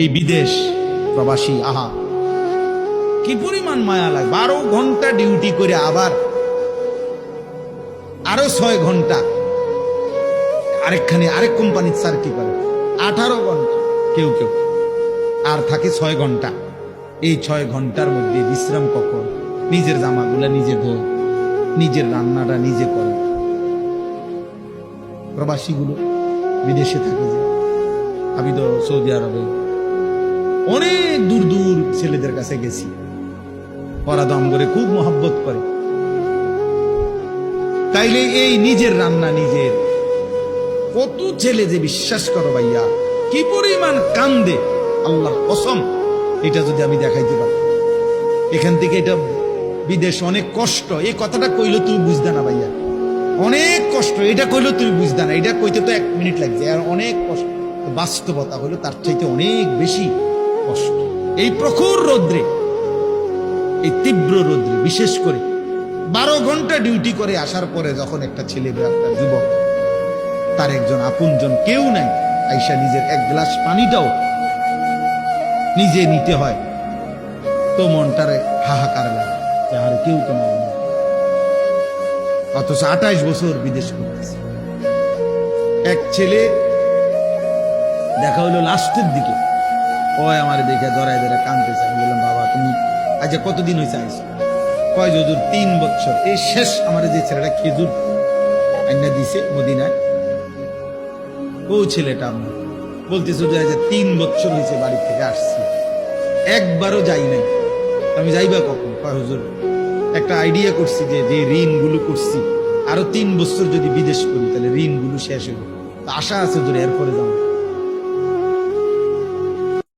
এই বিদেশ প্রবাসী, আহা কি পরিমাণ মায়া লাগে। 12 ঘন্টা ডিউটি করে আবার আরো 6 ঘন্টা আরেক কোম্পানির চাকরি করে, 18 ঘন্টা কেউ কেউ, আর থাকে 6 ঘন্টা। এই 6 ঘন্টার মধ্যে বিশ্রাম কখন? নিজের জামাগুলা নিজে ধোয়, নিজের রান্নাটা নিজে করে। প্রবাসীগুলো বিদেশে থাকে, যে আমি তো সৌদি আরবে অনেক দূর দূর ছেলেদের কাছে গেছি, ওরা দম করে খুব মহব্বত করে। তাইলে এই নিজের রান্না নিজের, কত ছেলে যে বিশ্বাস করো ভাইয়া কি পরিমাণ কান্দে, আল্লাহর কসম, এটা যদি আমি দেখাইতে পারি। এখান থেকে এটা বিদেশ অনেক কষ্ট, এই কথাটা কইলে তুমি বুঝতে না ভাইয়া, অনেক কষ্ট। এটা কইলে তুমি বুঝতে না, এটা কইতে তো 1 মিনিট লাগছে, আর অনেক কষ্ট। বাস্তবতা হলো তার চাইতে অনেক বেশি কষ্ট। এই প্রখর রৌদ্রে, এই তীব্র রৌদ্রে, বিশেষ করে 12 ঘন্টা ডিউটি করে আসার পরে যখন একটা ছেলে বা একটা যুবক, তার একজন আপনজন কেউ নাই, আইসা নিজের 1 গ্লাস পানিটাও নিজে নিতে হয়, তো মনটারে হাহাকার লাগে যে আর কেউ তো নাই। অথচ 28 বছর বিদেশ করতেছে। এক ছেলে দেখা হলো লাস্টের দিকে, ওই আমার দেখে জড়াই ধরে কাঁদতেছে। আমি বললাম, বাবা তুমি আজ কতদিন হয়েছে আইসো? কয় হুজুর 3 বছর। এই শেষ আমার যে ছেলেটা খেজুর আইনা দিছে মদিনায়, ও ছেলেটা আমার বলতেছে যে 3 বছর হয়েছে বাড়ি থেকে আসছি, একবারও যাই নাই। আমি যাইবা কখন? কয় হুজুর একটা আইডিয়া করছি যে ঋণগুলো করছি, আরো 3 বছর যদি বিদেশ করি তাহলে ঋণগুলো শেষ হইব, আশা আছে হুজুর এরপরে যাবো।